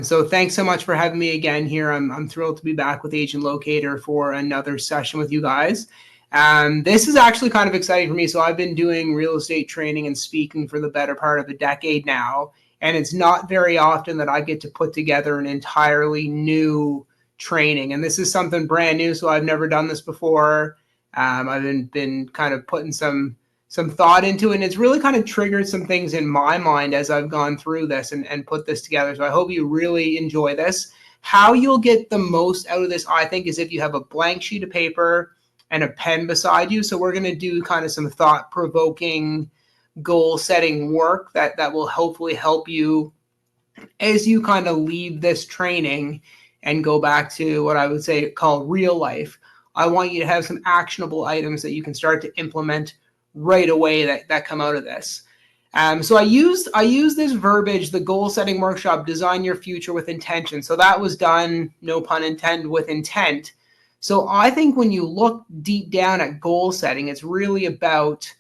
So thanks so much for having me again here. I'm thrilled to be back with Agent Locator for another session with you guys. This is actually kind of exciting for me. So I've been doing real estate training and speaking for the better part of a decade now. And it's not very often that I get to put together an entirely new training. And this is something brand new. So I've never done this before. I've been kind of putting some thought into it, and it's really kind of triggered some things in my mind as I've gone through this and put this together. So I hope you really enjoy this. How you'll get the most out of this, I think, is if you have a blank sheet of paper and a pen beside you. So we're going to do kind of some thought-provoking goal setting work that will hopefully help you as you kind of leave this training and go back to what I would say call real life. I want you to have some actionable items that you can start to implement right away that come out of this. So I used this verbiage, the goal setting workshop, design your future with intention. So that was done, no pun intended, with intent. So I think when you look deep down at goal setting, it's really about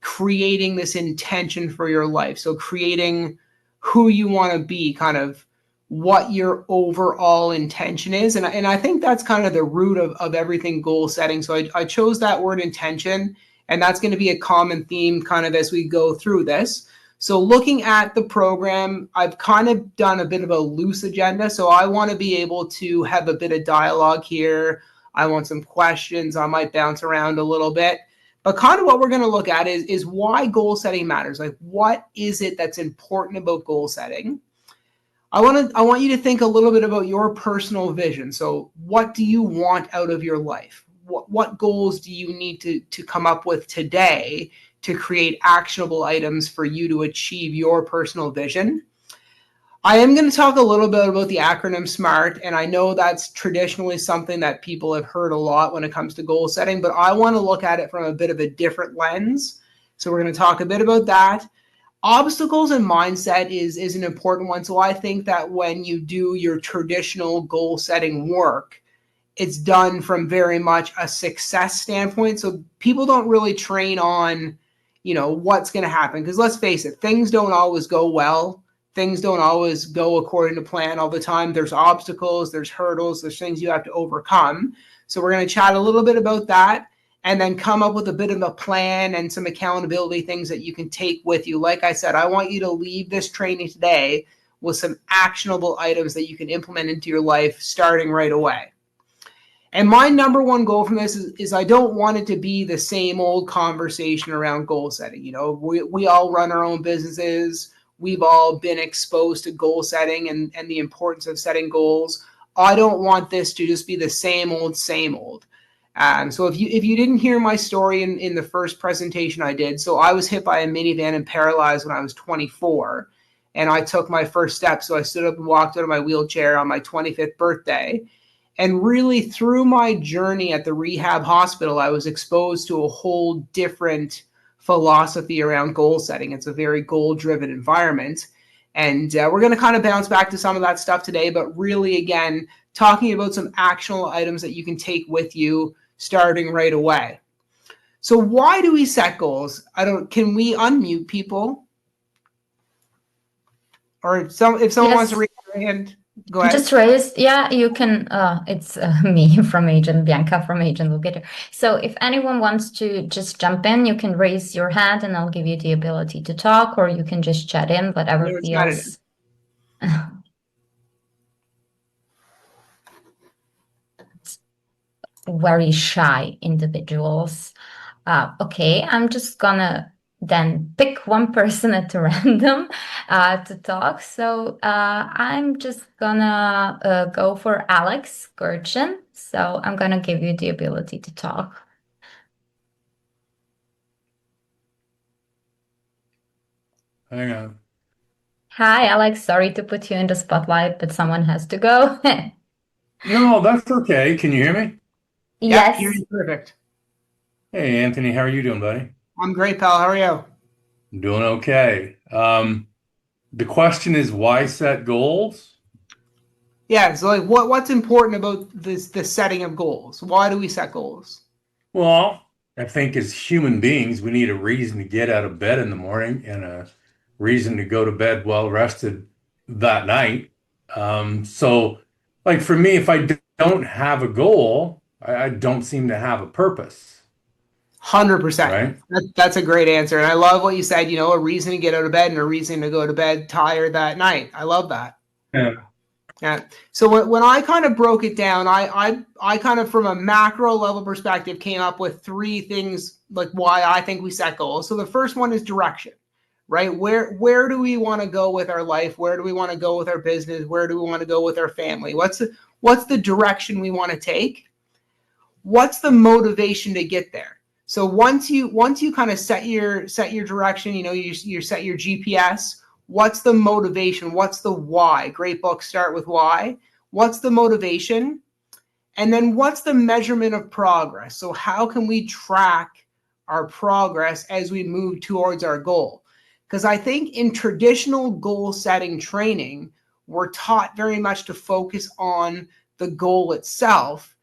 creating this intention for your life. So creating who you want to be, kind of what your overall intention is. And I think that's kind of the root of everything goal setting. So I chose that word intention. And that's going to be a common theme kind of as we go through this. So looking at the program, I've kind of done a bit of a loose agenda. So I want to be able to have a bit of dialogue here. I want some questions. I might bounce around a little bit. But kind of what we're going to look at is why goal setting matters. Like, what is it that's important about goal setting? I want you to think a little bit about your personal vision. So what do you want out of your life? What goals do you need to come up with today to create actionable items for you to achieve your personal vision? I am going to talk a little bit about the acronym SMART, and I know that's traditionally something that people have heard a lot when it comes to goal setting, but I want to look at it from a bit of a different lens. So we're going to talk a bit about that. Obstacles and mindset is an important one. So I think that when you do your traditional goal setting work, it's done from very much a success standpoint. So people don't really train on, what's going to happen. Because let's face it, things don't always go well. Things don't always go according to plan all the time. There's obstacles, there's hurdles, there's things you have to overcome. So we're going to chat a little bit about that and then come up with a bit of a plan and some accountability things that you can take with you. Like I said, I want you to leave this training today with some actionable items that you can implement into your life starting right away. And my number one goal from this is I don't want it to be the same old conversation around goal setting. We all run our own businesses. We've all been exposed to goal setting and the importance of setting goals. I don't want this to just be the same old, same old. So if you didn't hear my story in the first presentation I did, so I was hit by a minivan and paralyzed when I was 24. And I took my first step. So I stood up and walked out of my wheelchair on my 25th birthday. And really, through my journey at the rehab hospital, I was exposed to a whole different philosophy around goal setting. It's a very goal-driven environment. And we're going to kind of bounce back to some of that stuff today, but really, again, talking about some actionable items that you can take with you starting right away. So why do we set goals? Can we unmute people? Or if someone wants to raise their hand, go ahead. Just raise, yeah, you can, it's me from Agent, Bianca from Agent Locator. So if anyone wants to just jump in, you can raise your hand and I'll give you the ability to talk, or you can just chat in, whatever feels. Very shy individuals. Okay, I'm just gonna then pick one person at random to talk. So I'm just gonna go for Alex Gurchin. So I'm gonna give you the ability to talk. Hang on. Hi, Alex. Sorry to put you in the spotlight, but someone has to go. No, that's okay. Can you hear me? Yes. Yeah, perfect. Hey, Anthony, how are you doing, buddy? I'm great, pal. How are you? I'm doing okay. The question is, why set goals? Yeah, so like what's important about the setting of goals? Why do we set goals? Well, I think as human beings, we need a reason to get out of bed in the morning and a reason to go to bed well rested that night. So like for me, if I don't have a goal, I don't seem to have a purpose, 100%. right? That's a great answer. And I love what you said, a reason to get out of bed and a reason to go to bed tired that night. I love that. Yeah. Yeah. So when I kind of broke it down, I kind of from a macro level perspective came up with three things like why I think we set goals. So the first one is direction, right? Where do we want to go with our life? Where do we want to go with our business? Where do we want to go with our family? What's the direction we want to take? What's the motivation to get there? So once you kind of set your direction, you set your GPS. What's the motivation? What's the why? Great books start with why. What's the motivation? And then what's the measurement of progress? So how can we track our progress as we move towards our goal? Because I think in traditional goal setting training, we're taught very much to focus on the goal itself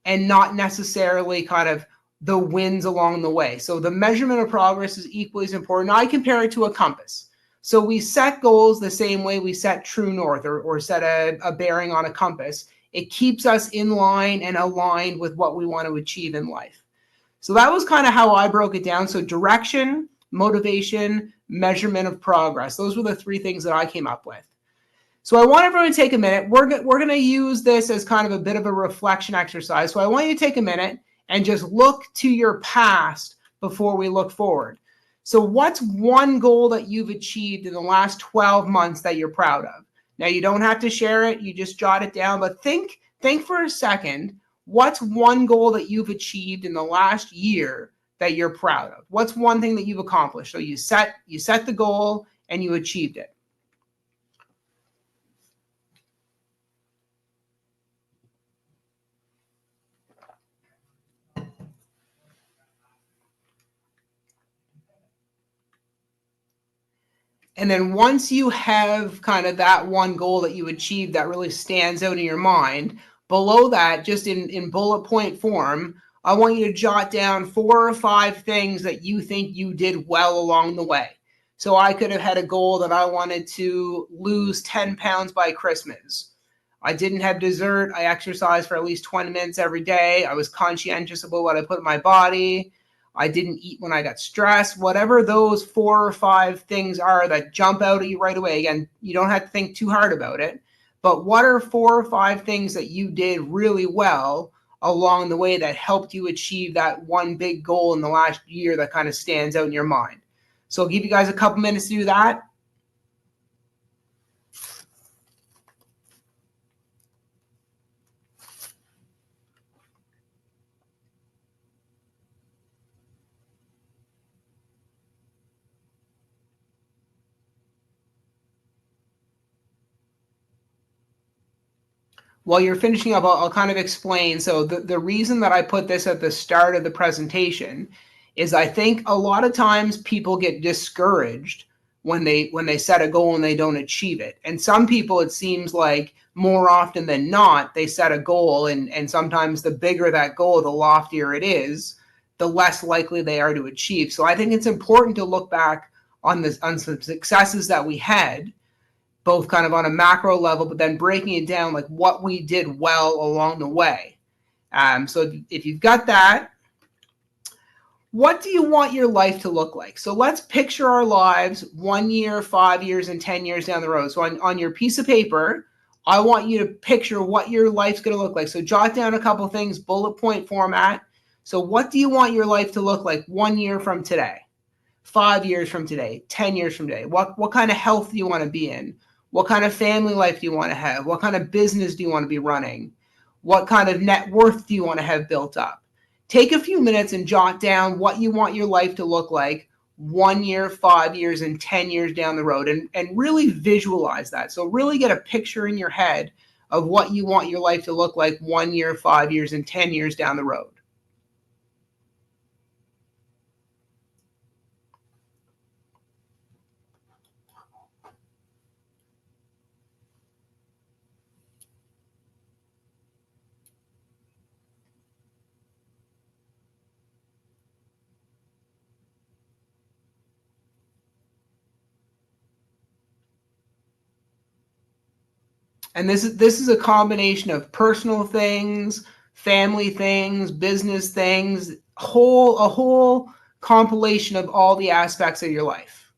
and not necessarily kind of the wins along the way. So the measurement of progress is equally as important. I compare it to a compass. So we set goals the same way we set true north or set a bearing on a compass. It keeps us in line and aligned with what we want to achieve in life. So that was kind of how I broke it down. So direction, motivation, measurement of progress. Those were the three things that I came up with. So I want everyone to take a minute. We're going to use this as kind of a bit of a reflection exercise. So I want you to take a minute and just look to your past before we look forward. So what's one goal that you've achieved in the last 12 months that you're proud of? Now, you don't have to share it. You just jot it down. But think for a second, what's one goal that you've achieved in the last year that you're proud of? What's one thing that you've accomplished? So you set the goal and you achieved it. And then once you have kind of that one goal that you achieved that really stands out in your mind, below that, just in bullet point form, I want you to jot down 4 or 5 things that you think you did well along the way. So I could have had a goal that I wanted to lose 10 pounds by Christmas. I didn't have dessert. I exercised for at least 20 minutes every day. I was conscientious about what I put in my body. I didn't eat when I got stressed. Whatever those 4 or 5 things are that jump out at you right away. Again, you don't have to think too hard about it. But what are 4 or 5 things that you did really well along the way that helped you achieve that one big goal in the last year that kind of stands out in your mind? So I'll give you guys a couple minutes to do that. While you're finishing up, I'll kind of explain. So the reason that I put this at the start of the presentation is I think a lot of times people get discouraged when they set a goal and they don't achieve it. And some people, it seems like more often than not, they set a goal and sometimes the bigger that goal, the loftier it is, the less likely they are to achieve. So I think it's important to look back on some successes that we had, both kind of on a macro level, but then breaking it down like what we did well along the way. So if you've got that, what do you want your life to look like? So let's picture our lives 1 year, 5 years, and 10 years down the road. So on your piece of paper, I want you to picture what your life's going to look like. So jot down a couple things, bullet point format. So what do you want your life to look like 1 year from today, 5 years from today, 10 years from today? What kind of health do you want to be in? What kind of family life do you want to have? What kind of business do you want to be running? What kind of net worth do you want to have built up? Take a few minutes and jot down what you want your life to look like 1 year, 5 years, and 10 years down the road, and really visualize that. So really get a picture in your head of what you want your life to look like 1 year, 5 years, and 10 years down the road. And this is a combination of personal things, family things, business things, a whole compilation of all the aspects of your life.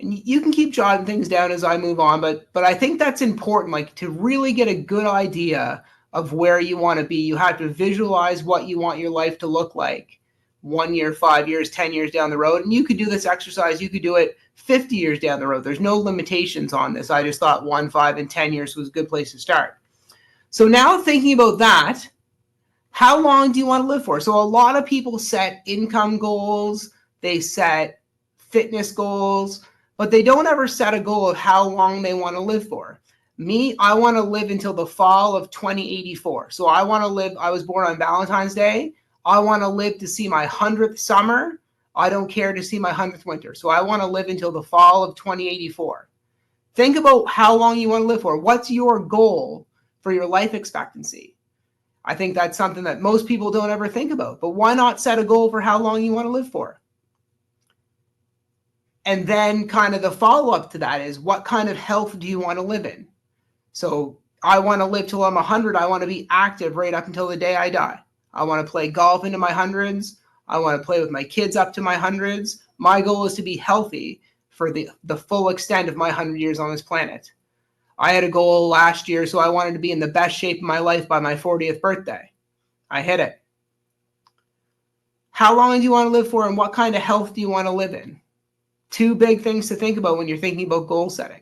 And you can keep jotting things down as I move on, but I think that's important, like to really get a good idea of where you want to be. You have to visualize what you want your life to look like 1 year, 5 years, 10 years down the road. And you could do this exercise, you could do it 50 years down the road. There's no limitations on this. I just thought 1, 5, and 10 years was a good place to start. So now thinking about that, how long do you want to live for? So a lot of people set income goals, they set fitness goals, but they don't ever set a goal of how long they want to live for. Me, I want to live until the fall of 2084. So I want to live, I was born on Valentine's Day. I want to live to see my 100th summer. I don't care to see my 100th winter. So I want to live until the fall of 2084. Think about how long you want to live for. What's your goal for your life expectancy? I think that's something that most people don't ever think about. But why not set a goal for how long you want to live for? And then kind of the follow-up to that is, what kind of health do you want to live in? So I want to live till I'm 100. I want to be active right up until the day I die. I want to play golf into my hundreds. I want to play with my kids up to my hundreds. My goal is to be healthy for the full extent of my 100 years on this planet. I had a goal last year, so I wanted to be in the best shape of my life by my 40th birthday. I hit it. How long do you want to live for, and what kind of health do you want to live in? Two big things to think about when you're thinking about goal setting.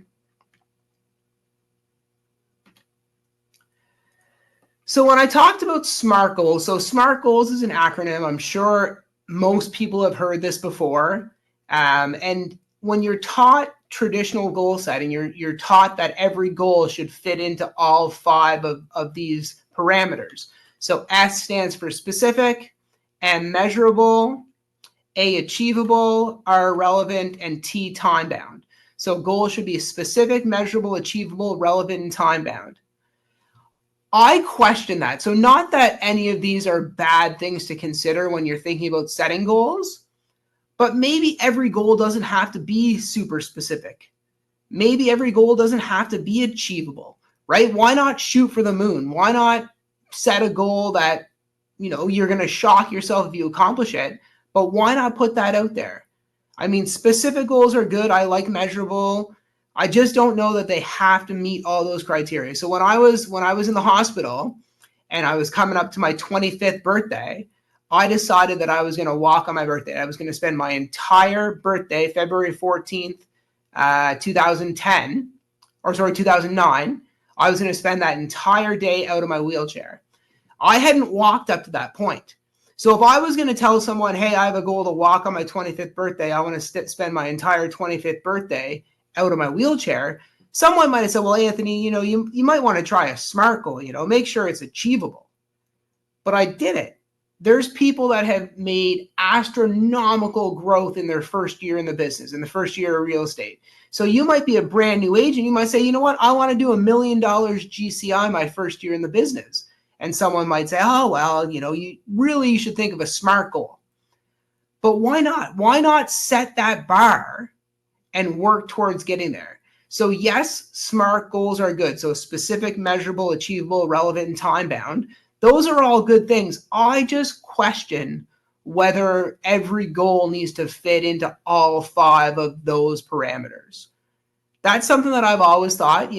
So when I talked about SMART goals, so SMART goals is an acronym. I'm sure most people have heard this before. And when you're taught traditional goal setting, you're taught that every goal should fit into all 5 of these parameters. So S stands for specific, M measurable, A achievable, R relevant, and T time bound. So goals should be specific, measurable, achievable, relevant, and time bound. I question that. So not that any of these are bad things to consider when you're thinking about setting goals, but maybe every goal doesn't have to be super specific. Maybe every goal doesn't have to be achievable, right? Why not shoot for the moon? Why not set a goal that, you're going to shock yourself if you accomplish it? But why not put that out there? I mean, specific goals are good. I like measurable. I just don't know that they have to meet all those criteria. So when I was in the hospital and I was coming up to my 25th birthday, I decided that I was going to walk on my birthday. I was going to spend my entire birthday, February 14th, 2009. I was going to spend that entire day out of my wheelchair. I hadn't walked up to that point. So if I was going to tell someone, hey, I have a goal to walk on my 25th birthday, I want to spend my entire 25th birthday out of my wheelchair, someone might have said, well, Anthony, you might want to try a SMART goal, make sure it's achievable. But I did it. There's people that have made astronomical growth in their first year in the business, in the first year of real estate. So you might be a brand new agent. You might say, you know what, I want to do $1 million GCI my first year in the business. And someone might say, oh, well, you should think of a SMART goal. But why not? Why not set that bar and work towards getting there? So yes, SMART goals are good. So specific, measurable, achievable, relevant, and time bound. Those are all good things. I just question whether every goal needs to fit into all 5 of those parameters. That's something that I've always thought,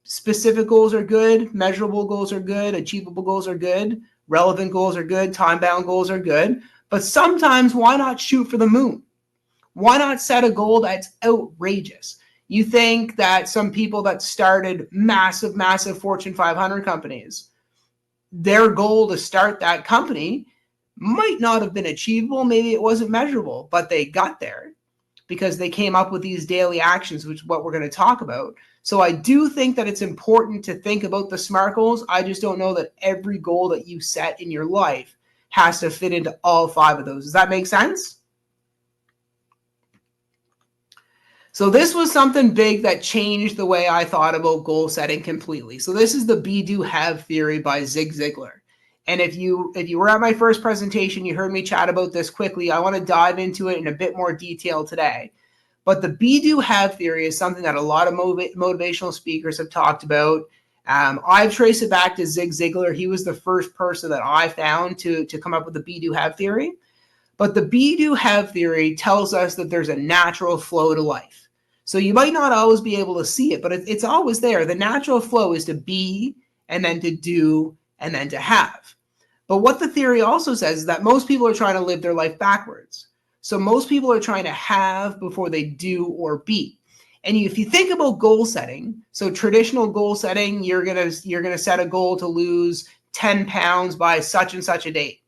specific goals are good, measurable goals are good, achievable goals are good, relevant goals are good, time-bound goals are good. But sometimes why not shoot for the moon? Why not set a goal that's outrageous? You think that some people that started massive, massive Fortune 500 companies, their goal to start that company might not have been achievable. Maybe it wasn't measurable, but they got there because they came up with these daily actions, which is what we're going to talk about. So I do think that it's important to think about the SMART goals. I just don't know that every goal that you set in your life has to fit into all 5 of those. Does that make sense? So this was something big that changed the way I thought about goal setting completely. So this is the be, do, have theory by Zig Ziglar. And if you were at my first presentation, you heard me chat about this quickly. I want to dive into it in a bit more detail today. But the be, do, have theory is something that a lot of motivational speakers have talked about. I've traced it back to Zig Ziglar. He was the first person that I found to come up with the be, do, have theory. But the be, do, have theory tells us that there's a natural flow to life. So you might not always be able to see it, but it's always there. The natural flow is to be, and then to do, and then to have. But what the theory also says is that most people are trying to live their life backwards. So most people are trying to have before they do or be. And if you think about goal setting, so traditional goal setting, you're gonna set a goal to lose 10 pounds by such and such a date.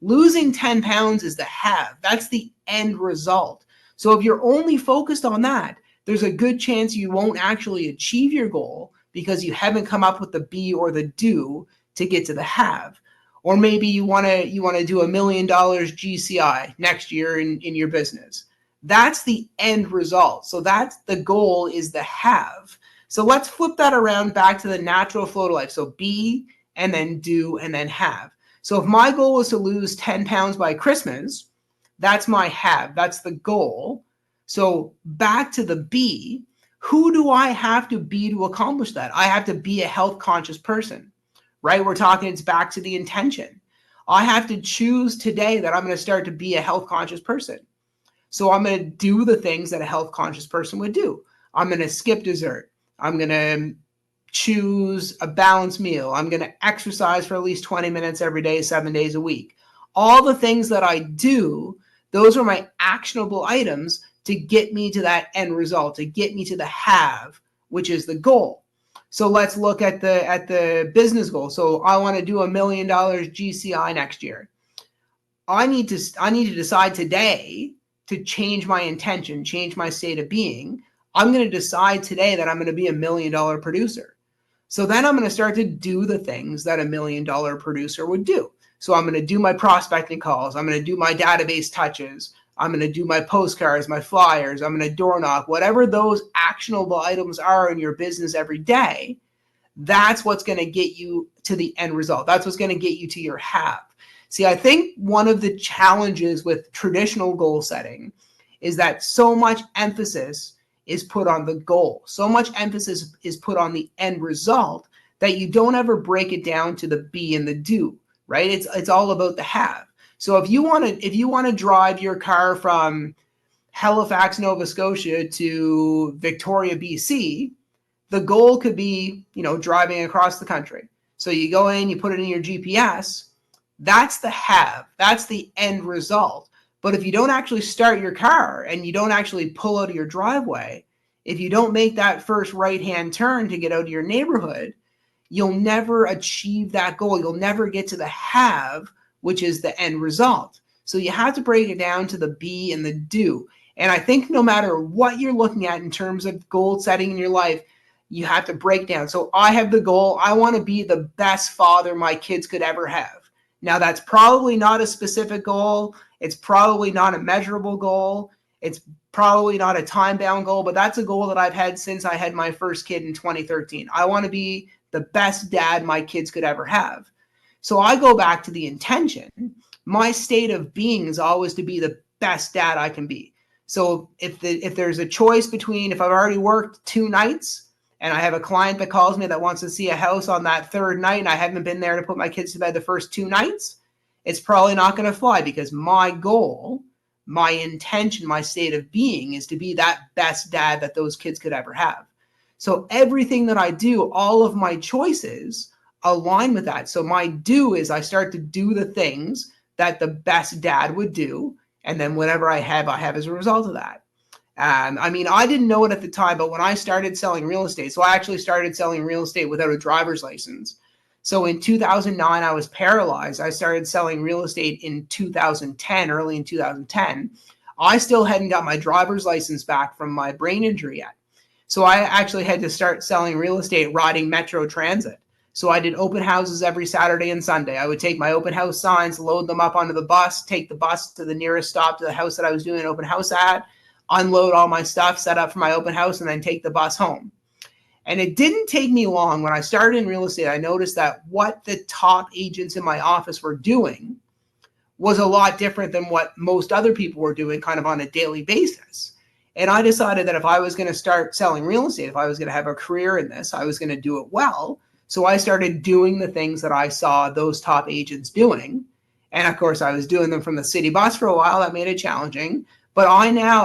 Losing 10 pounds is the have. That's the end result. So if you're only focused on that, there's a good chance you won't actually achieve your goal because you haven't come up with the be or the do to get to the have. Or maybe you want to do $1 million GCI next year in your business. That's the end result. So that's the goal, is the have. So let's flip that around back to the natural flow to life. So be, and then do, and then have. So if my goal is to lose 10 pounds by Christmas, that's my have. That's the goal. So back to the be, who do I have to be to accomplish that? I have to be a health conscious person, right? We're talking, it's back to the intention. I have to choose today that I'm going to start to be a health conscious person. So I'm going to do the things that a health conscious person would do. I'm going to skip dessert. I'm going to choose a balanced meal. I'm going to exercise for at least 20 minutes every day, 7 days a week. All the things that I do, those are my actionable items to get me to that end result, to get me to the have, which is the goal. So let's look at the business goal. So I want to do $1 million GCI next year. I need to decide today to change my intention, change my state of being. I'm going to decide today that I'm going to be $1 million producer. So then I'm going to start to do the things that $1 million producer would do. So I'm going to do my prospecting calls. I'm going to do my database touches. I'm going to do my postcards, my flyers. I'm going to door knock, whatever those actionable items are in your business every day. That's what's going to get you to the end result. That's what's going to get you to your have. See, I think one of the challenges with traditional goal setting is that so much emphasis is put on the goal. So much emphasis is put on the end result that you don't ever break it down to the be and the do, right? It's all about the have. So if you want to drive your car from Halifax, Nova Scotia to Victoria, BC, the goal could be, driving across the country. So you go in, you put it in your GPS. That's the have. That's the end result. But if you don't actually start your car and you don't actually pull out of your driveway, if you don't make that first right-hand turn to get out of your neighborhood, you'll never achieve that goal. You'll never get to the have, which is the end result. So you have to break it down to the be and the do. And I think no matter what you're looking at in terms of goal setting in your life, you have to break down. So I have the goal. I want to be the best father my kids could ever have. Now, that's probably not a specific goal. It's probably not a measurable goal. It's probably not a time-bound goal, but that's a goal that I've had since I had my first kid in 2013. I want to be the best dad my kids could ever have. So I go back to the intention. My state of being is always to be the best dad I can be. So if there's a choice between, if I've already worked 2 nights and I have a client that calls me that wants to see a house on that 3rd night and I haven't been there to put my kids to bed the first 2 nights, it's probably not going to fly because my goal, my intention, my state of being is to be that best dad that those kids could ever have. So everything that I do, all of my choices align with that. So my do is I start to do the things that the best dad would do. And then whatever I have as a result of that. I didn't know it at the time, but when I started selling real estate, so I actually started selling real estate without a driver's license. So in 2009, I was paralyzed. I started selling real estate in 2010, early in 2010. I still hadn't got my driver's license back from my brain injury yet. So I actually had to start selling real estate riding Metro Transit. So I did open houses every Saturday and Sunday. I would take my open house signs, load them up onto the bus, take the bus to the nearest stop to the house that I was doing an open house at. unload all my stuff, set up for my open house, and then take the bus home. And it didn't take me long. When I started in real estate, I noticed that what the top agents in my office were doing was a lot different than what most other people were doing kind of on a daily basis. And I decided that if I was going to start selling real estate, if I was going to have a career in this, I was going to do it well. So I started doing the things that I saw those top agents doing. And of course, I was doing them from the city bus for a while. That made it challenging. But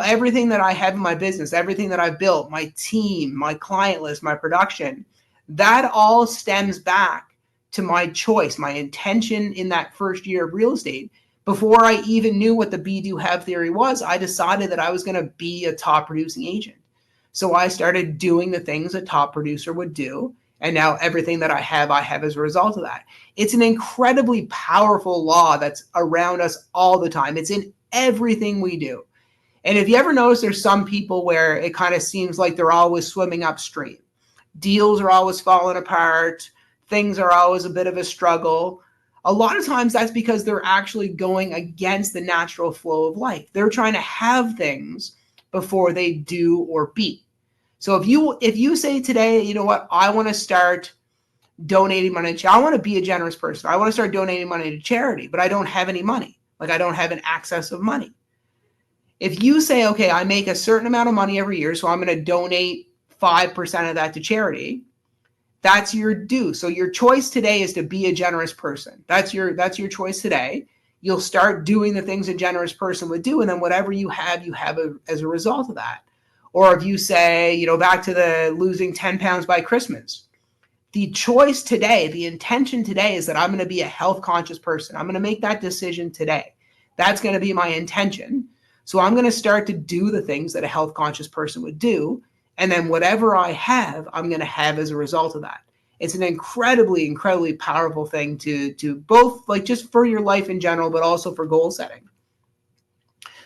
everything that I have in my business, everything that I've built, my team, my client list, my production, that all stems back to my choice, my intention in that first year of real estate. Before I even knew what the be, do, have theory was, I decided that I was going to be a top producing agent. So I started doing the things a top producer would do. And now everything that I have as a result of that. It's an incredibly powerful law that's around us all the time. It's in everything we do. And if you ever notice, there's some people where it kind of seems like they're always swimming upstream. Deals are always falling apart. Things are always a bit of a struggle. A lot of times that's because they're actually going against the natural flow of life. They're trying to have things before they do or be. So if you say today, you know what, I want to start donating money to charity. I want to be a generous person. I want to start donating money to charity, but I don't have any money. Like I don't have an access of money. If you say, okay, I make a certain amount of money every year, so I'm going to donate 5% of that to charity, that's your due. So your choice today is to be a generous person. That's your choice today. You'll start doing the things a generous person would do, and then whatever you have as a result of that. Or if you say, back to the losing 10 pounds by Christmas, the choice today, the intention today is that I'm going to be a health conscious person. I'm going to make that decision today. That's going to be my intention. So I'm going to start to do the things that a health conscious person would do. And then whatever I have, I'm going to have as a result of that. It's an incredibly, incredibly powerful thing to both like just for your life in general, but also for goal setting.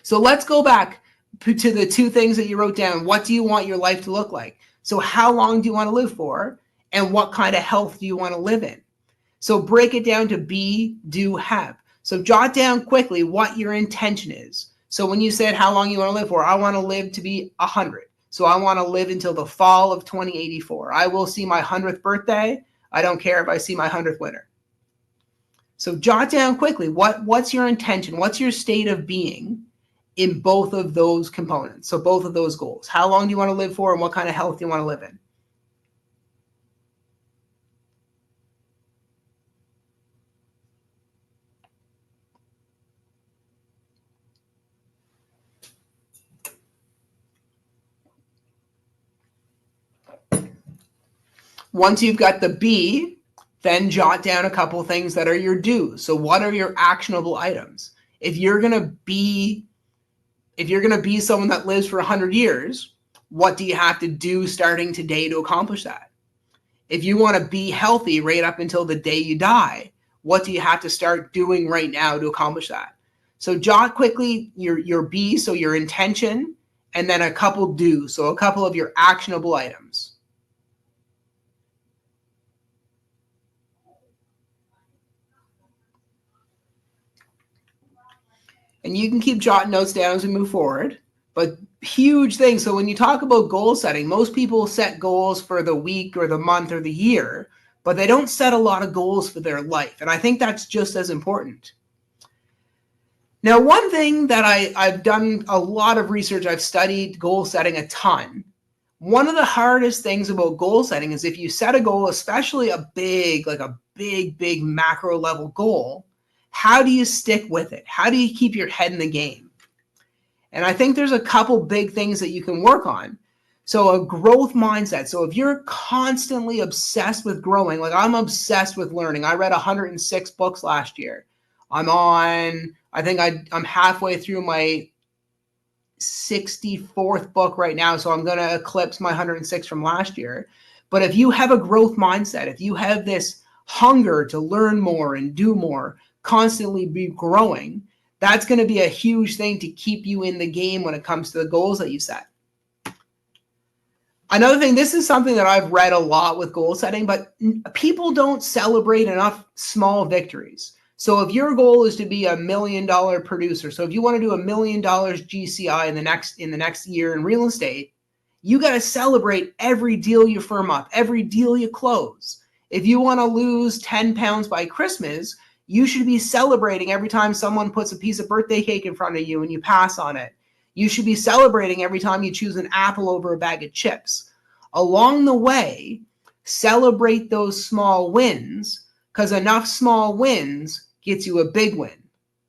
So let's go back to the two things that you wrote down. What do you want your life to look like? So how long do you want to live for? And what kind of health do you want to live in? So break it down to be, do, have. So jot down quickly what your intention is. So when you said how long you want to live for, I want to live to be 100. So I want to live until the fall of 2084. I will see my 100th birthday. I don't care if I see my 100th winter. So jot down quickly, what's your intention? What's your state of being in both of those components? So both of those goals. How long do you want to live for and what kind of health do you want to live in? Once you've got the B, then jot down a couple things that are your do's. So what are your actionable items? If you're going to be someone that lives for 100 years, what do you have to do starting today to accomplish that? If you want to be healthy right up until the day you die, what do you have to start doing right now to accomplish that? So jot quickly your B, so your intention, and then a couple do's, so a couple of your actionable items. And you can keep jotting notes down as we move forward, but huge thing. So when you talk about goal setting, most people set goals for the week or the month or the year, but they don't set a lot of goals for their life. And I think that's just as important. Now, one thing that I've done a lot of research, I've studied goal setting a ton. One of the hardest things about goal setting is if you set a goal, especially a big macro level goal, how do you stick with it? How do you keep your head in the game? And I think there's a couple big things that you can work on. So a growth mindset. So if you're constantly obsessed with growing, like I'm obsessed with learning. I read 106 books last year. I'm halfway through my 64th book right now. So I'm going to eclipse my 106 from last year. But if you have a growth mindset, if you have this hunger to learn more and do more, constantly be growing, that's going to be a huge thing to keep you in the game when it comes to the goals that you set. Another thing, this is something that I've read a lot with goal setting, but people don't celebrate enough small victories. So if your goal is to be $1 million producer, so if you want to do $1 million GCI in the next year in real estate, you got to celebrate every deal you firm up, every deal you close. If you want to lose 10 pounds by Christmas, you should be celebrating every time someone puts a piece of birthday cake in front of you and you pass on it. You should be celebrating every time you choose an apple over a bag of chips. Along the way, celebrate those small wins, because enough small wins gets you a big win.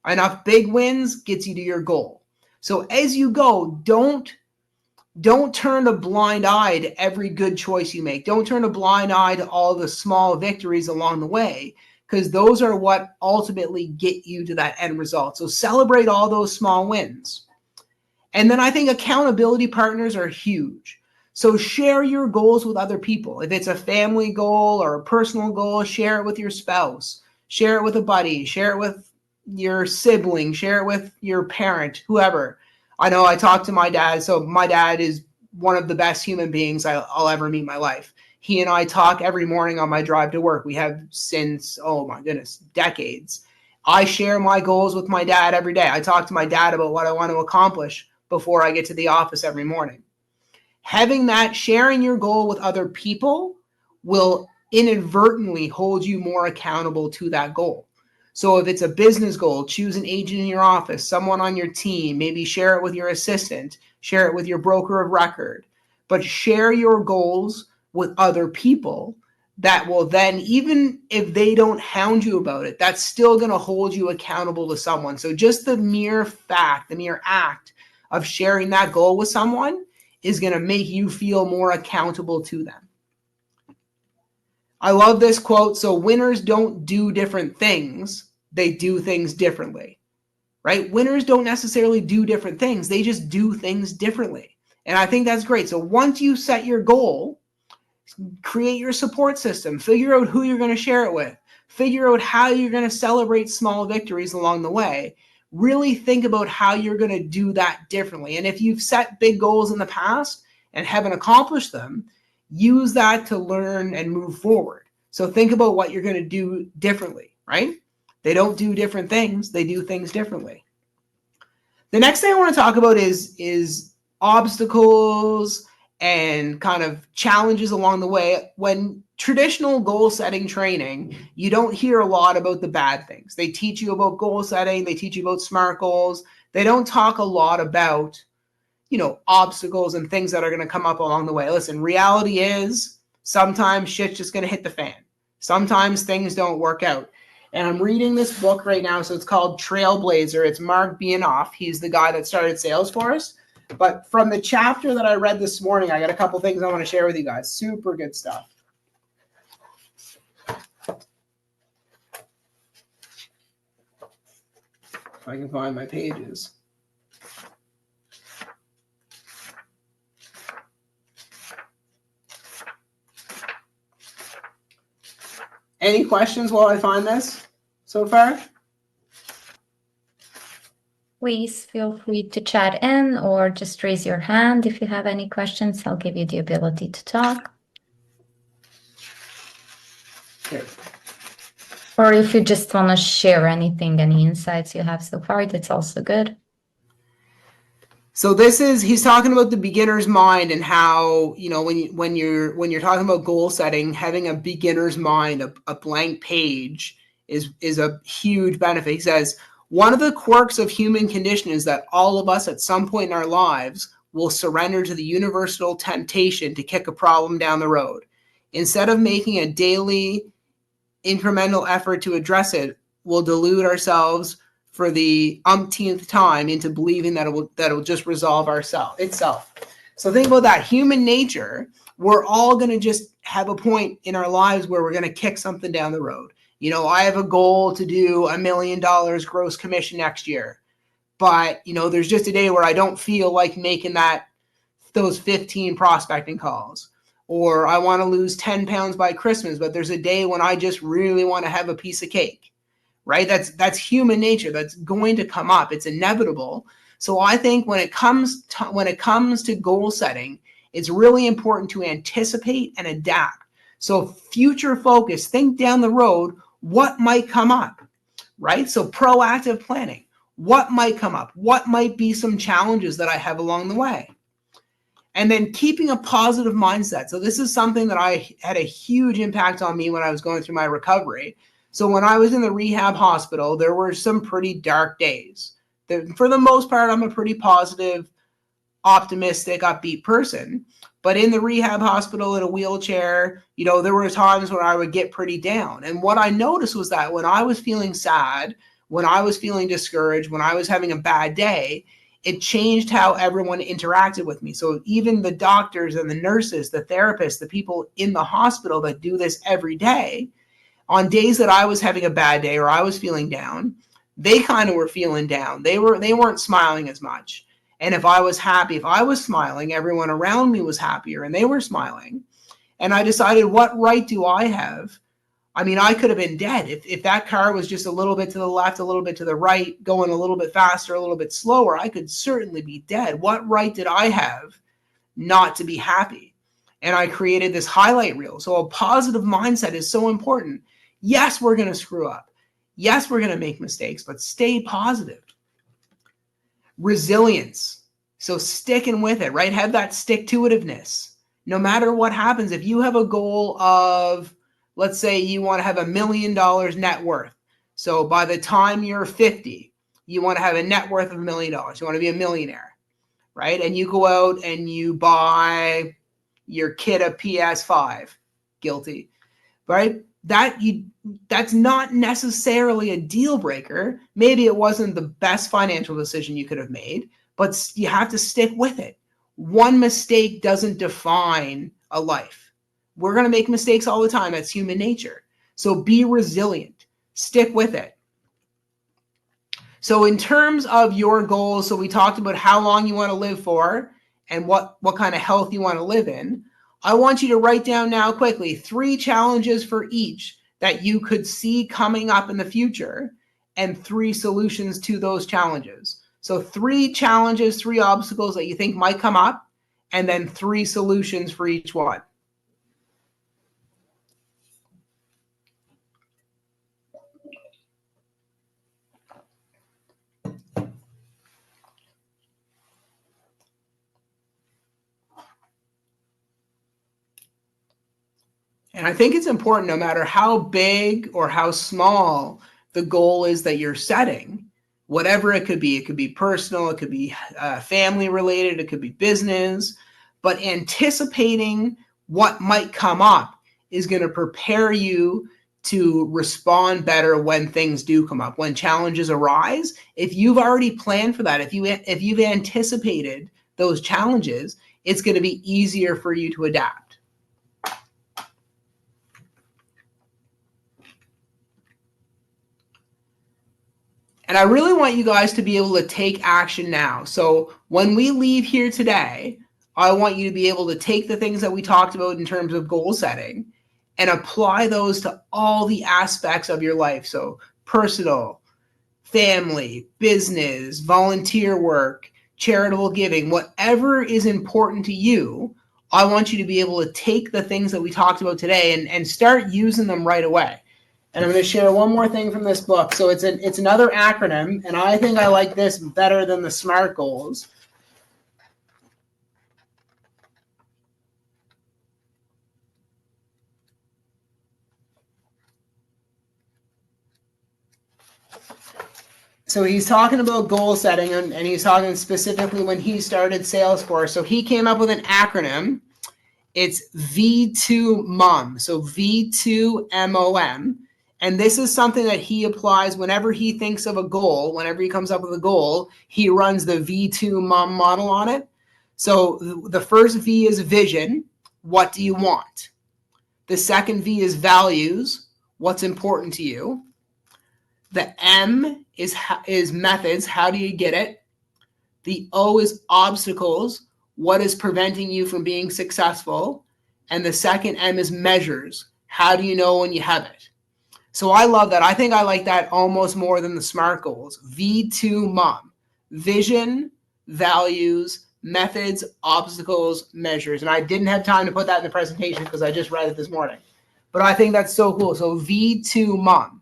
Enough big wins gets you to your goal. So as you go, don't turn a blind eye to every good choice you make. Don't turn a blind eye to all the small victories along the way, because those are what ultimately get you to that end result. So celebrate all those small wins. And then I think accountability partners are huge. So share your goals with other people. If it's a family goal or a personal goal, share it with your spouse, share it with a buddy, share it with your sibling, share it with your parent, whoever. I know I talked to my dad. So my dad is one of the best human beings I'll ever meet in my life. He and I talk every morning on my drive to work. We have since, oh my goodness, decades. I share my goals with my dad every day. I talk to my dad about what I want to accomplish before I get to the office every morning. Having that, sharing your goal with other people will inadvertently hold you more accountable to that goal. So if it's a business goal, choose an agent in your office, someone on your team, maybe share it with your assistant, share it with your broker of record, but share your goals with other people that will then, even if they don't hound you about it, that's still going to hold you accountable to someone. So just the mere fact, the mere act of sharing that goal with someone is going to make you feel more accountable to them. I love this quote. So winners don't do different things. They do things differently, right? Winners don't necessarily do different things. They just do things differently. And I think that's great. So once you set your goal, create your support system, figure out who you're going to share it with, figure out how you're going to celebrate small victories along the way. Really think about how you're going to do that differently. And if you've set big goals in the past and haven't accomplished them, use that to learn and move forward. So think about what you're going to do differently, right? They don't do different things. They do things differently. The next thing I want to talk about is obstacles and kind of challenges along the way. When traditional goal setting training, you don't hear a lot about the bad things. They teach you about goal setting. They teach you about SMART goals. They don't talk a lot about, obstacles and things that are going to come up along the way. Listen, reality is sometimes shit's just going to hit the fan. Sometimes things don't work out. And I'm reading this book right now. So it's called Trailblazer. It's Mark Bianoff. He's the guy that started Salesforce. But from the chapter that I read this morning, I got a couple things I want to share with you guys. Super good stuff. If I can find my pages. Any questions while I find this so far? Please feel free to chat in or just raise your hand if you have any questions. I'll give you the ability to talk. Here. Or if you just want to share anything, any insights you have so far, that's also good. So he's talking about the beginner's mind and how, when you're talking about goal setting, having a beginner's mind, a blank page is a huge benefit. He says, one of the quirks of human condition is that all of us at some point in our lives will surrender to the universal temptation to kick a problem down the road. Instead of making a daily incremental effort to address it, we'll delude ourselves for the umpteenth time into believing that it will just resolve itself. So think about that. Human nature, we're all going to just have a point in our lives where we're going to kick something down the road. I have a goal to do $1 million gross commission next year. But, there's just a day where I don't feel like making those 15 prospecting calls. Or I want to lose 10 pounds by Christmas, but there's a day when I just really want to have a piece of cake, right? That's human nature. That's going to come up. It's inevitable. So I think when it comes to goal setting, it's really important to anticipate and adapt. So future focus, think down the road, what might come up? right? So proactive planning. What might come up? What might be some challenges that I have along the way? And then keeping a positive mindset. So this is something that I had a huge impact on me when I was going through my recovery. So when I was in the rehab hospital, there were some pretty dark days. For the most part, I'm a pretty positive, optimistic, upbeat person. But in the rehab hospital in a wheelchair, there were times when I would get pretty down. And what I noticed was that when I was feeling sad, when I was feeling discouraged, when I was having a bad day, it changed how everyone interacted with me. So even the doctors and the nurses, the therapists, the people in the hospital that do this every day, on days that I was having a bad day or I was feeling down, they kind of were feeling down. They weren't smiling as much. And if I was happy, if I was smiling, everyone around me was happier and they were smiling. And I decided, what right do I have? I mean, I could have been dead. If that car was just a little bit to the left, a little bit to the right, going a little bit faster, a little bit slower, I could certainly be dead. What right did I have not to be happy? And I created this highlight reel. So a positive mindset is so important. Yes, we're going to screw up. Yes, we're going to make mistakes, but stay positive. Resilience. So sticking with it, right? Have that stick-to-itiveness. No matter what happens, if you have a goal of, let's say you want to have $1 million net worth. So by the time you're 50, you want to have a net worth of $1 million. You want to be a millionaire, right? And you go out and you buy your kid a PS5. Guilty, right? That's not necessarily a deal breaker. Maybe it wasn't the best financial decision you could have made, but you have to stick with it. One mistake doesn't define a life. We're going to make mistakes all the time. That's human nature. So be resilient. Stick with it. So in terms of your goals, so we talked about how long you want to live for and what kind of health you want to live in. I want you to write down now quickly 3 challenges for each that you could see coming up in the future and 3 solutions to those challenges. So 3 challenges, 3 obstacles that you think might come up, and then 3 solutions for each one. And I think it's important, no matter how big or how small the goal is that you're setting, whatever it could be personal, it could be family related, it could be business, but anticipating what might come up is going to prepare you to respond better when things do come up, when challenges arise. If you've already planned for that, if you've anticipated those challenges, it's going to be easier for you to adapt. And I really want you guys to be able to take action now. So when we leave here today, I want you to be able to take the things that we talked about in terms of goal setting and apply those to all the aspects of your life. So personal, family, business, volunteer work, charitable giving, whatever is important to you, I want you to be able to take the things that we talked about today and start using them right away. And I'm going to share one more thing from this book. So it's another acronym, and I think I like this better than the SMART goals. So he's talking about goal setting, and he's talking specifically when he started Salesforce. So he came up with an acronym. It's V2MOM. So V2MOM. And this is something that he applies whenever he thinks of a goal. Whenever he comes up with a goal, he runs the V2MOM model on it. So the first V is vision. What do you want? The second V is values. What's important to you? The M is methods. How do you get it? The O is obstacles. What is preventing you from being successful? And the second M is measures. How do you know when you have it? So I love that. I think I like that almost more than the SMART goals. V2MOM. Vision, values, methods, obstacles, measures. And I didn't have time to put that in the presentation because I just read it this morning. But I think that's so cool. So V2MOM.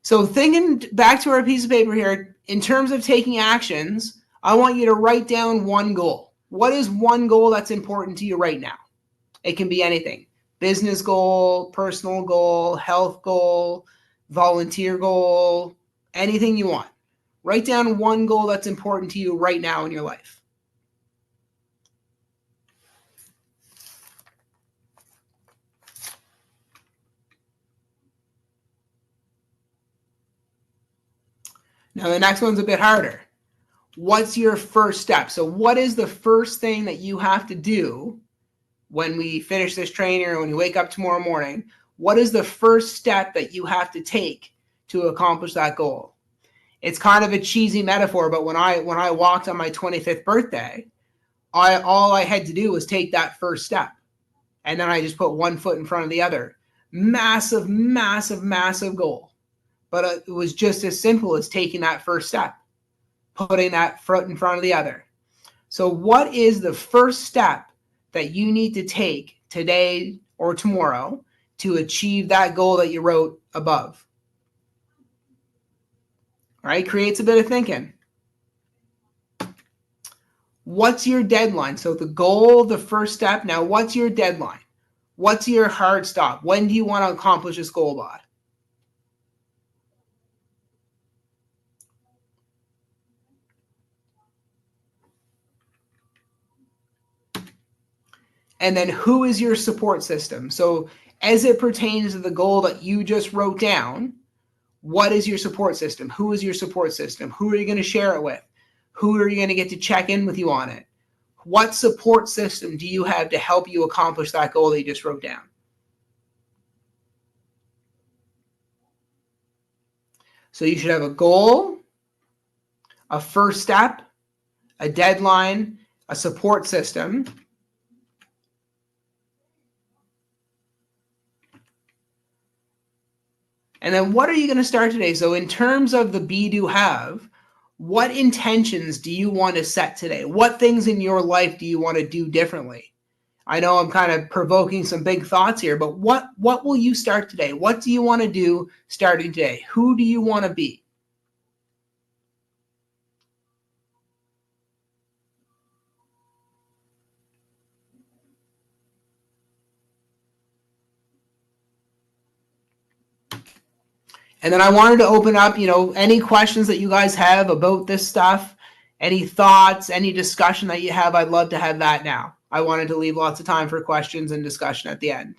So thinking back to our piece of paper here, in terms of taking actions, I want you to write down one goal. What is one goal that's important to you right now? It can be anything. Business goal, personal goal, health goal, volunteer goal, anything you want. Write down one goal that's important to you right now in your life. Now the next one's a bit harder. What's your first step? So what is the first thing that you have to do when we finish this training or when you wake up tomorrow morning? What is the first step that you have to take to accomplish that goal? It's kind of a cheesy metaphor, but when I walked on my 25th birthday, all I had to do was take that first step. And then I just put one foot in front of the other. Massive, massive, massive goal. But it was just as simple as taking that first step, putting that foot in front of the other. So what is the first step that you need to take today or tomorrow to achieve that goal that you wrote above? All right, creates a bit of thinking. What's your deadline? So the goal, the first step. Now, what's your deadline? What's your hard stop? When do you want to accomplish this goal by? And then who is your support system? So as it pertains to the goal that you just wrote down, what is your support system? Who is your support system? Who are you going to share it with? Who are you going to get to check in with you on it? What support system do you have to help you accomplish that goal that you just wrote down? So you should have a goal, a first step, a deadline, a support system. And then what are you going to start today? So in terms of the be, do, have, what intentions do you want to set today? What things in your life do you want to do differently? I know I'm kind of provoking some big thoughts here, but what will you start today? What do you want to do starting today? Who do you want to be? And then I wanted to open up, any questions that you guys have about this stuff, any thoughts, any discussion that you have. I'd love to have that now. I wanted to leave lots of time for questions and discussion at the end.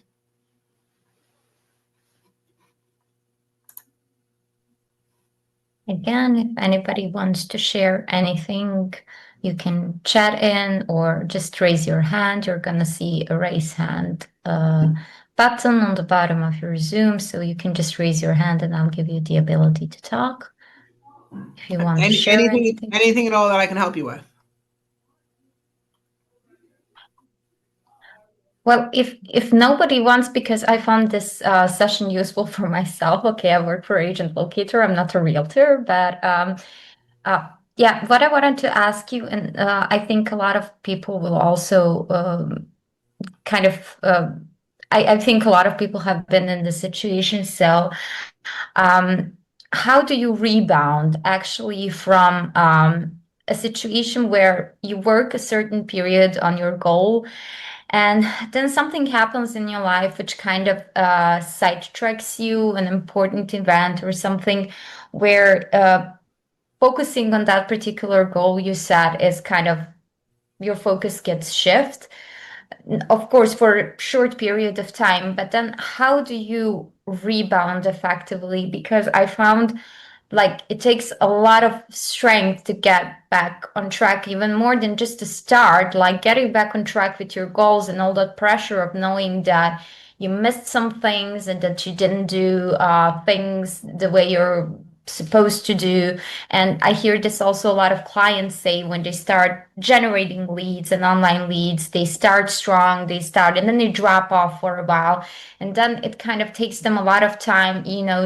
Again, if anybody wants to share anything, you can chat in or just raise your hand. You're going to see a raise hand button on the bottom of your Zoom. So you can just raise your hand and I'll give you the ability to talk. If you want to share anything at all that I can help you with. Well, if nobody wants, because I found this session useful for myself. Okay, I work for Agent Locator. I'm not a realtor, but yeah, what I wanted to ask you, and I think a lot of people will also kind of, I think a lot of people have been in this situation. So how do you rebound actually from a situation where you work a certain period on your goal and then something happens in your life which kind of sidetracks you, an important event or something where focusing on that particular goal you set is kind of your focus gets shift, of course, for a short period of time. But then how do you rebound effectively? Because I found like it takes a lot of strength to get back on track, even more than just to start, like getting back on track with your goals and all that pressure of knowing that you missed some things and that you didn't do things the way you're supposed to do. And I hear this also a lot of clients say when they start generating leads and online leads, they start strong, and then they drop off for a while. And then it kind of takes them a lot of time,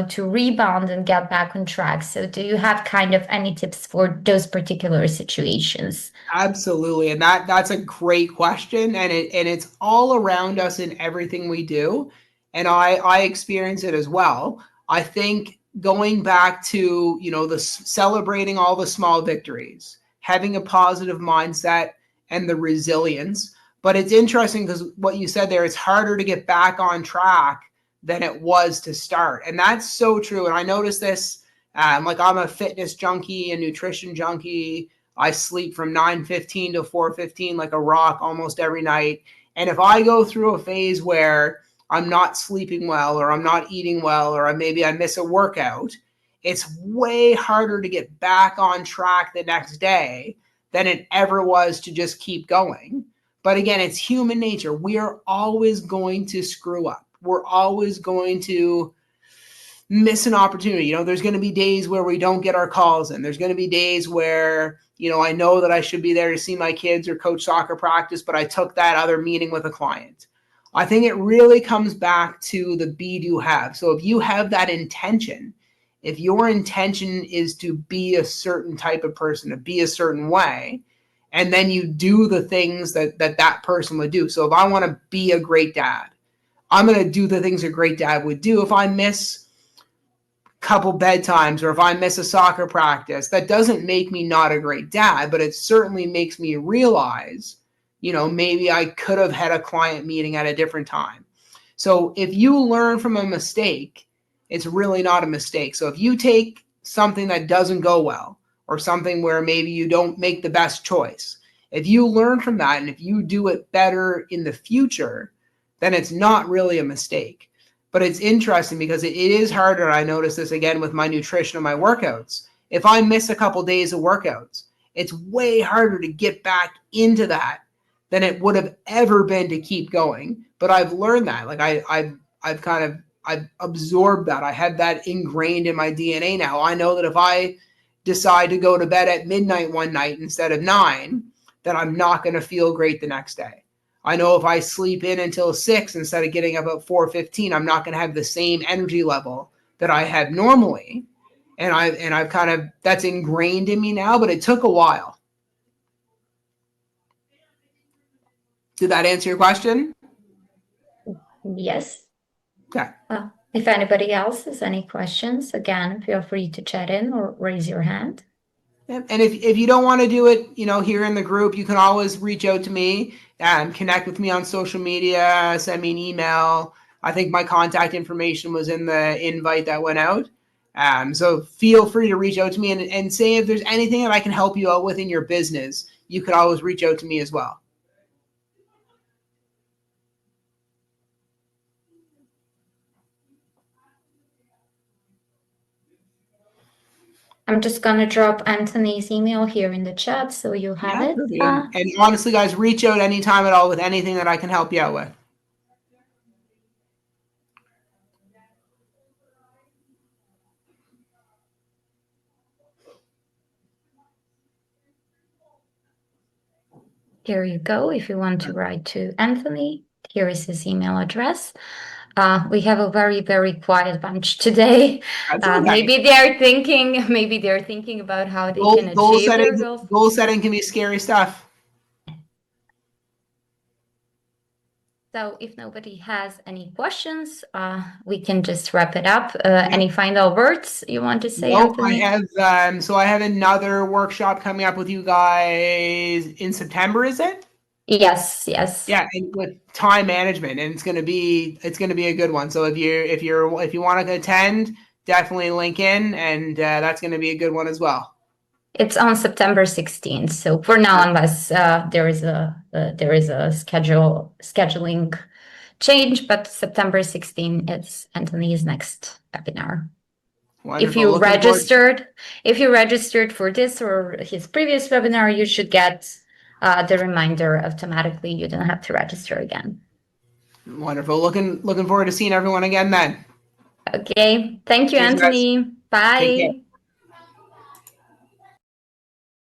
to rebound and get back on track. So do you have kind of any tips for those particular situations? Absolutely. And that's a great question. And it's all around us in everything we do. And I experience it as well. I think going back to, the celebrating all the small victories, having a positive mindset and the resilience. But it's interesting because what you said there, it's harder to get back on track than it was to start. And that's so true. And I noticed this, like I'm a fitness junkie, a nutrition junkie. I sleep from 9:15 to 4:15 like a rock almost every night. And if I go through a phase where I'm not sleeping well, or I'm not eating well, or maybe I miss a workout, it's way harder to get back on track the next day than it ever was to just keep going. But again, it's human nature. We are always going to screw up. We're always going to miss an opportunity. There's going to be days where we don't get our calls in. There's going to be days where, I know that I should be there to see my kids or coach soccer practice, but I took that other meeting with a client. I think it really comes back to the be, do, have. So if you have that intention, if your intention is to be a certain type of person, to be a certain way, and then you do the things that person would do. So if I want to be a great dad, I'm going to do the things a great dad would do. If I miss a couple bedtimes, or if I miss a soccer practice, that doesn't make me not a great dad, but it certainly makes me realize, maybe I could have had a client meeting at a different time. So if you learn from a mistake, it's really not a mistake. So if you take something that doesn't go well, or something where maybe you don't make the best choice, if you learn from that and if you do it better in the future, then it's not really a mistake. But it's interesting because it is harder. I notice this again with my nutrition and my workouts. If I miss a couple days of workouts, it's way harder to get back into that than it would have ever been to keep going. But I've learned that. Like I've absorbed that. I have that ingrained in my DNA now. I know that if I decide to go to bed at midnight one night instead of 9, then I'm not going to feel great the next day. I know if I sleep in until 6 instead of getting up at 4:15, I'm not going to have the same energy level that I had normally. And I've kind of, that's ingrained in me now, but it took a while. Did that answer your question? Yes. Okay. If anybody else has any questions, again, feel free to chat in or raise your hand. And if you don't want to do it, here in the group, you can always reach out to me and connect with me on social media, send me an email. I think my contact information was in the invite that went out. So feel free to reach out to me and say if there's anything that I can help you out with in your business, you could always reach out to me as well. I'm just going to drop Anthony's email here in the chat so you have it. And honestly, guys, reach out anytime at all with anything that I can help you out with. Here you go. If you want to write to Anthony, here is his email address. We have a very, very quiet bunch today. Maybe they're thinking about how they can achieve their goals. Goal setting can be scary stuff. So if nobody has any questions, we can just wrap it up. Any final words you want to say, Anthony? I have. So I have another workshop coming up with you guys in September. Is it? Yes. Yeah, and with time management, and it's gonna be a good one. So if you want to attend, definitely link in, and that's gonna be a good one as well. It's on September 16th. So for now, unless there is a scheduling change, but September 16th is Anthony's next webinar. Wonderful. If you registered for this or his previous webinar, you should get the reminder automatically. You don't have to register again. Wonderful. Looking forward to seeing everyone again then. Okay. Thank you, Anthony. Bye.